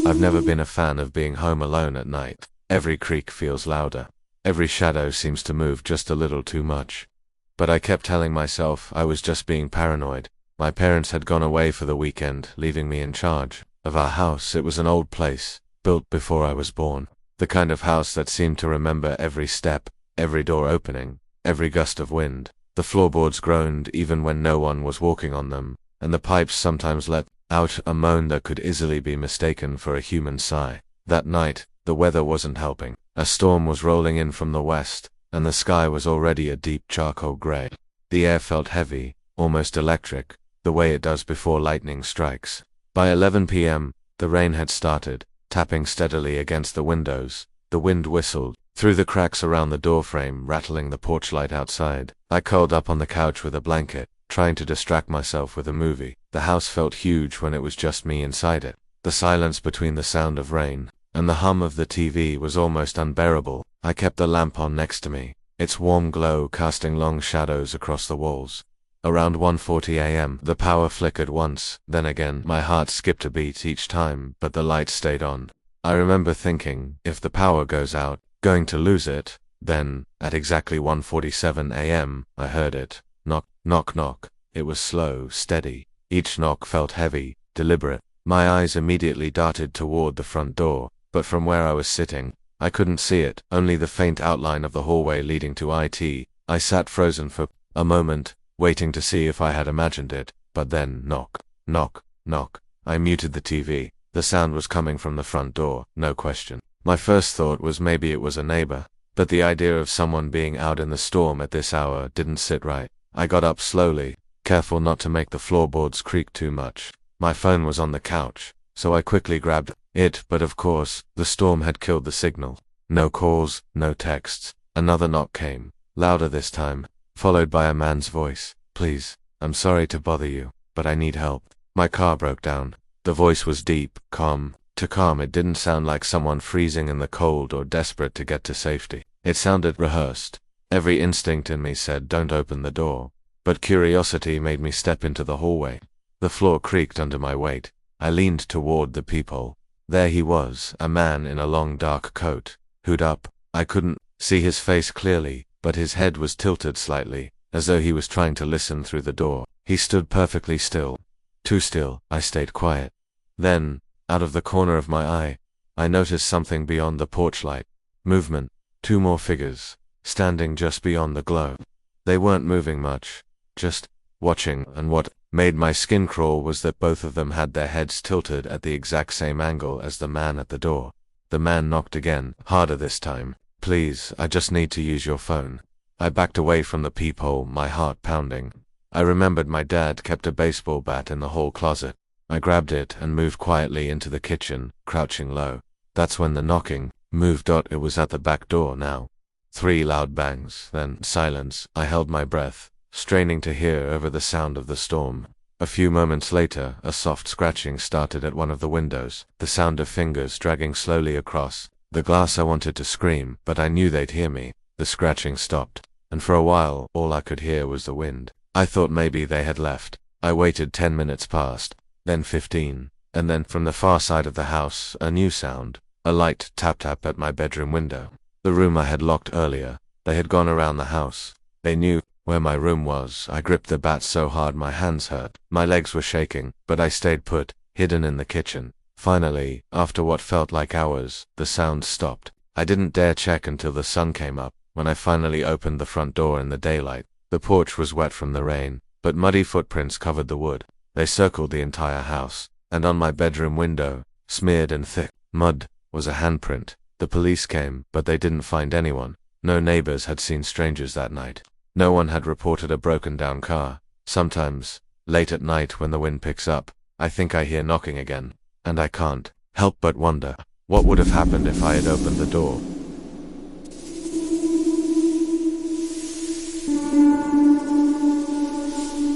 I've never been a fan of being home alone at night. Every creak feels louder. Every shadow seems to move just a little too much. But I kept telling myself I was just being paranoid. My parents had gone away for the weekend, leaving me in charge of our house. It was an old place, built before I was born. The kind of house that seemed to remember every step, every door opening, every gust of wind. The floorboards groaned even when no one was walking on them, and the pipes sometimes let out a moan that could easily be mistaken for a human sigh. That night, the weather wasn't helping. A storm was rolling in from the west, and the sky was already a deep charcoal gray. The air felt heavy, almost electric, the way it does before lightning strikes. By 11 p.m., the rain had started, tapping steadily against the windows. The wind whistled through the cracks around the doorframe, rattling the porch light outside. I curled up on the couch with a blanket, trying to distract myself with a movie. The house felt huge when it was just me inside it. The silence between the sound of rain and the hum of the TV was almost unbearable. I kept the lamp on next to me, its warm glow casting long shadows across the walls. Around 1:40 a.m., the power flickered once, then again. My heart skipped a beat each time, but the light stayed on. I remember thinking, if the power goes out, going to lose it. Then, at exactly 1:47 a.m., I heard it. Knock, knock, knock. It was slow, steady. Each knock felt heavy, deliberate. My eyes immediately darted toward the front door, but from where I was sitting, I couldn't see it, only the faint outline of the hallway leading to IT. I sat frozen for a moment, waiting to see if I had imagined it, but then knock, knock, knock. I muted the TV. The sound was coming from the front door, no question. My first thought was maybe it was a neighbor, but the idea of someone being out in the storm at this hour didn't sit right. I got up slowly, careful not to make the floorboards creak too much. My phone was on the couch, so I quickly grabbed it, but of course, the storm had killed the signal. No calls, no texts. Another knock came, louder this time, followed by a man's voice. "Please, I'm sorry to bother you, but I need help. My car broke down." The voice was deep, calm. Too calm, it didn't sound like someone freezing in the cold or desperate to get to safety. It sounded rehearsed. Every instinct in me said don't open the door, but curiosity made me step into the hallway. The floor creaked under my weight. I leaned toward the peephole. There he was, a man in a long dark coat, hood up. I couldn't see his face clearly, but his head was tilted slightly, as though he was trying to listen through the door. He stood perfectly still. Too still. I stayed quiet. Then, out of the corner of my eye, I noticed something beyond the porch light. Movement. Two more figures, standing just beyond the glow. They weren't moving much, just watching, and what made my skin crawl was that both of them had their heads tilted at the exact same angle as the man at the door. The man knocked again, harder this time. "Please, I just need to use your phone." I backed away from the peephole, my heart pounding. I remembered my dad kept a baseball bat in the hall closet. I grabbed it and moved quietly into the kitchen, crouching low. That's when the knocking moved. It was at the back door now. 3 loud bangs, then silence. I held my breath, straining to hear over the sound of the storm. A few moments later, a soft scratching started at one of the windows, the sound of fingers dragging slowly across the glass. I wanted to scream, but I knew they'd hear me. The scratching stopped, and for a while, all I could hear was the wind. I thought maybe they had left. I waited. 10 minutes passed, then 15, and then from the far side of the house, a new sound. A light tap-tap at my bedroom window. The room I had locked earlier. They had gone around the house. They knew where my room was. I gripped the bat so hard my hands hurt. My legs were shaking, but I stayed put, hidden in the kitchen. Finally, after what felt like hours, the sound stopped. I didn't dare check until the sun came up. When I finally opened the front door in the daylight, the porch was wet from the rain, but muddy footprints covered the wood. They circled the entire house, and on my bedroom window, smeared in thick mud, was a handprint. The police came, but they didn't find anyone. No neighbors had seen strangers that night. No one had reported a broken-down car. Sometimes, late at night when the wind picks up, I think I hear knocking again, and I can't help but wonder, what would have happened if I had opened the door?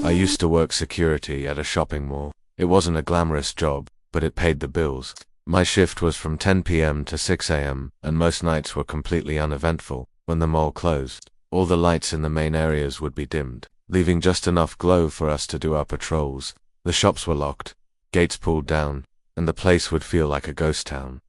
I used to work security at a shopping mall. It wasn't a glamorous job, but it paid the bills. My shift was from 10 p.m. to 6 a.m., and most nights were completely uneventful. When the mall closed, all the lights in the main areas would be dimmed. leaving just enough glow for us to do our patrols. The shops were locked, gates pulled down, and the place would feel like a ghost town.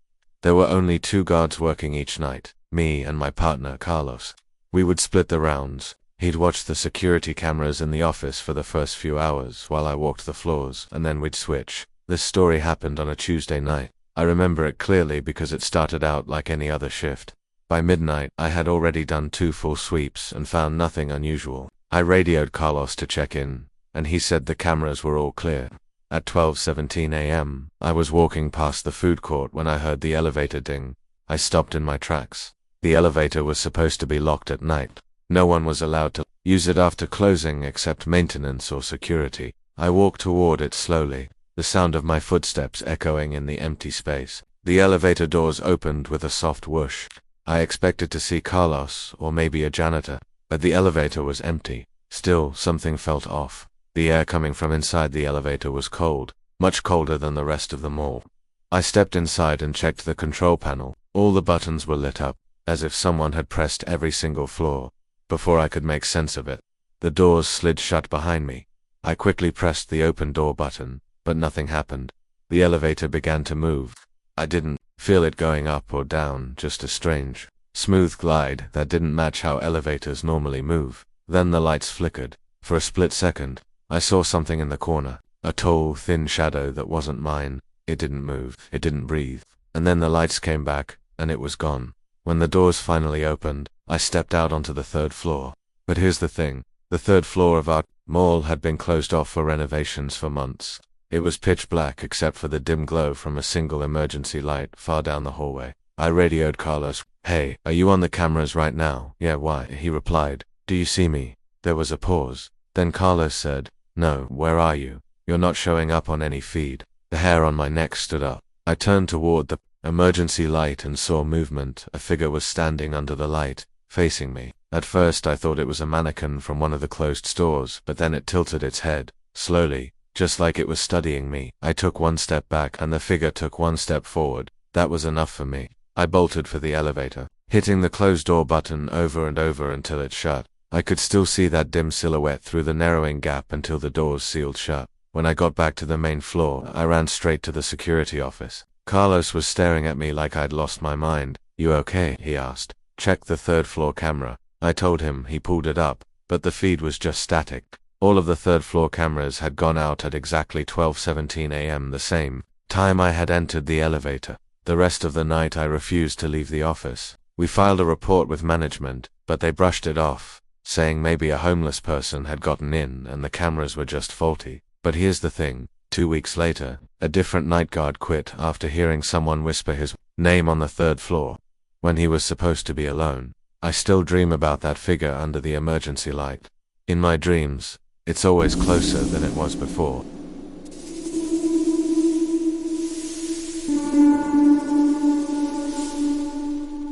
There were only 2 guards working each night, me and my partner, Carlos. We would split the rounds. He'd watch the security cameras in the office for the first few hours while I walked the floors, and then we'd switch. This story happened on a Tuesday night. I remember it clearly because it started out like any other shift. By midnight, I had already done 2 full sweeps and found nothing unusual. I radioed Carlos to check in, and he said the cameras were all clear. At 12:17 a.m., I was walking past the food court when I heard the elevator ding. I stopped in my tracks. The elevator was supposed to be locked at night. No one was allowed to use it after closing except maintenance or security. I walked toward it slowly, the sound of my footsteps echoing in the empty space. The elevator doors opened with a soft whoosh. I expected to see Carlos or maybe a janitor, but the elevator was empty. Still, something felt off. The air coming from inside the elevator was cold, much colder than the rest of the mall. I stepped inside and checked the control panel. All the buttons were lit up, as if someone had pressed every single floor. Before I could make sense of it, the doors slid shut behind me. I quickly pressed the open door button, but nothing happened. The elevator began to move. I didn't feel it going up or down, just a strange, smooth glide that didn't match how elevators normally move. Then the lights flickered. For a split second, I saw something in the corner, a tall, thin shadow that wasn't mine. It didn't move, it didn't breathe. And then the lights came back, and it was gone. When the doors finally opened, I stepped out onto the 3rd floor. But here's the thing, the 3rd floor of our mall had been closed off for renovations for months. It was pitch black except for the dim glow from a single emergency light far down the hallway. I radioed Carlos. "Hey, are you on the cameras right now?" "Yeah, why?" He replied. "Do you see me?" There was a pause. Then Carlos said, "No, where are you? You're not showing up on any feed." The hair on my neck stood up. I turned toward the emergency light and saw movement. A figure was standing under the light, facing me. At first I thought it was a mannequin from one of the closed stores, but then it tilted its head, slowly, just like it was studying me. I took 1 step back and the figure took 1 step forward. That was enough for me. I bolted for the elevator, hitting the closed door button over and over until it shut. I could still see that dim silhouette through the narrowing gap until the doors sealed shut. When I got back to the main floor, I ran straight to the security office. Carlos was staring at me like I'd lost my mind. "You okay?" he asked. "Check the 3rd floor camera." I told him. He pulled it up, but the feed was just static. All of the 3rd floor cameras had gone out at exactly 12:17 a.m., the same time I had entered the elevator. The rest of the night I refused to leave the office. We filed a report with management, but they brushed it off, saying maybe a homeless person had gotten in and the cameras were just faulty. But here's the thing. 2 weeks later, a different night guard quit after hearing someone whisper his name on the 3rd floor, when he was supposed to be alone. I still dream about that figure under the emergency light. In my dreams, it's always closer than it was before.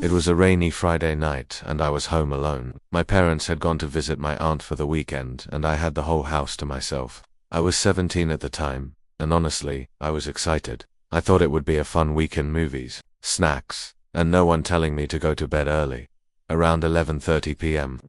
It was a rainy Friday night, and I was home alone. My parents had gone to visit my aunt for the weekend, and I had the whole house to myself. I was 17 at the time, and honestly, I was excited. I thought it would be a fun week in movies, snacks, and no one telling me to go to bed early. Around 11:30 p.m.,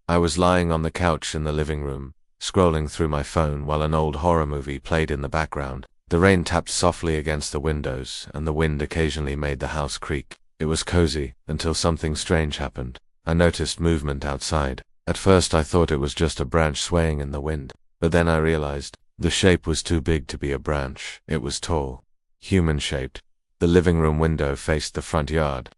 I was lying on the couch in the living room, scrolling through my phone while an old horror movie played in the background. The rain tapped softly against the windows, and the wind occasionally made the house creak. It was cozy, until something strange happened. I noticed movement outside. At first I thought it was just a branch swaying in the wind, but then I realized the shape was too big to be a branch. It was tall, human-shaped. The living room window faced the front yard,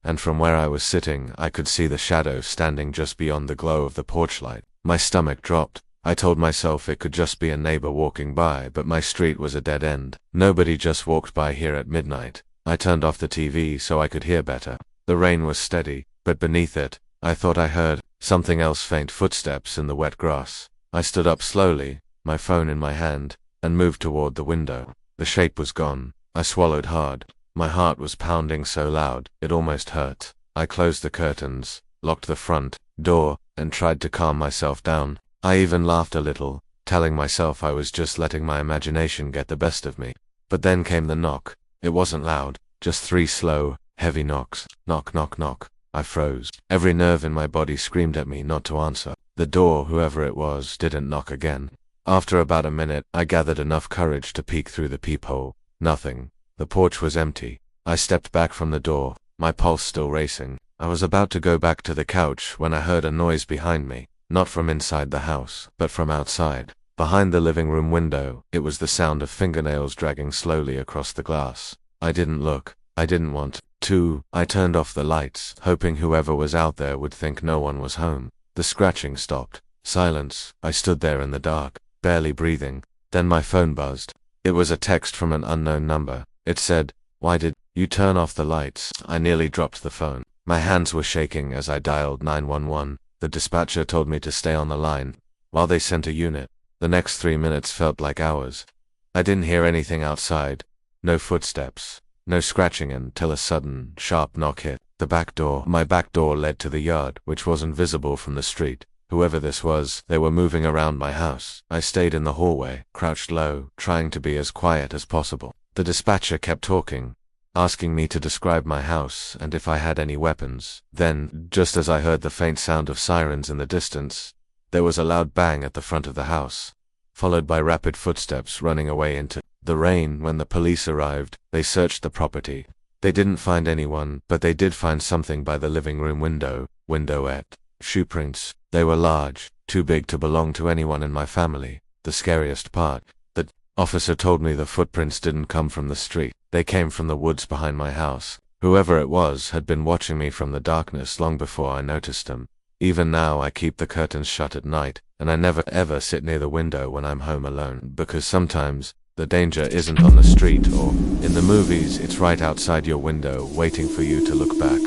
and from where I was sitting I could see the shadow standing just beyond the glow of the porch light. My stomach dropped. I told myself it could just be a neighbor walking by, but my street was a dead end. Nobody just walked by here at midnight. I turned off the TV so I could hear better. The rain was steady, but beneath it, I thought I heard something else, faint footsteps in the wet grass. I stood up slowly, my phone in my hand, and moved toward the window. The shape was gone. I swallowed hard. My heart was pounding so loud, it almost hurt. I closed the curtains, locked the front door, and tried to calm myself down. I even laughed a little, telling myself I was just letting my imagination get the best of me. But then came the knock. It wasn't loud, just 3 slow, heavy knocks. Knock, knock, knock. I froze. Every nerve in my body screamed at me not to answer. The door, whoever it was, didn't knock again. After about a minute, I gathered enough courage to peek through the peephole. Nothing. The porch was empty. I stepped back from the door, my pulse still racing. I was about to go back to the couch when I heard a noise behind me, not from inside the house, but from outside. Behind the living room window, it was the sound of fingernails dragging slowly across the glass. I didn't look. I didn't want to. I turned off the lights, hoping whoever was out there would think no one was home. The scratching stopped. Silence. I stood there in the dark, barely breathing. Then my phone buzzed. It was a text from an unknown number. It said, "Why did you turn off the lights?" I nearly dropped the phone. My hands were shaking as I dialed 911. The dispatcher told me to stay on the line while they sent a unit. The next 3 minutes felt like hours. I didn't hear anything outside. No footsteps. No scratching until a sudden, sharp knock hit the back door. My back door led to the yard, which wasn't visible from the street. Whoever this was, they were moving around my house. I stayed in the hallway, crouched low, trying to be as quiet as possible. The dispatcher kept talking, asking me to describe my house and if I had any weapons. Then, just as I heard the faint sound of sirens in the distance, there was a loud bang at the front of the house, followed by rapid footsteps running away into the rain. When the police arrived, they searched the property. They didn't find anyone, but they did find something by the living room windowette. Shoe prints. They were large, too big to belong to anyone in my family. The scariest part, the officer told me the footprints didn't come from the street. They came from the woods behind my house. Whoever it was had been watching me from the darkness long before I noticed them. Even now I keep the curtains shut at night, and I never ever sit near the window when I'm home alone, because sometimes the danger isn't on the street or in the movies, it's right outside your window waiting for you to look back.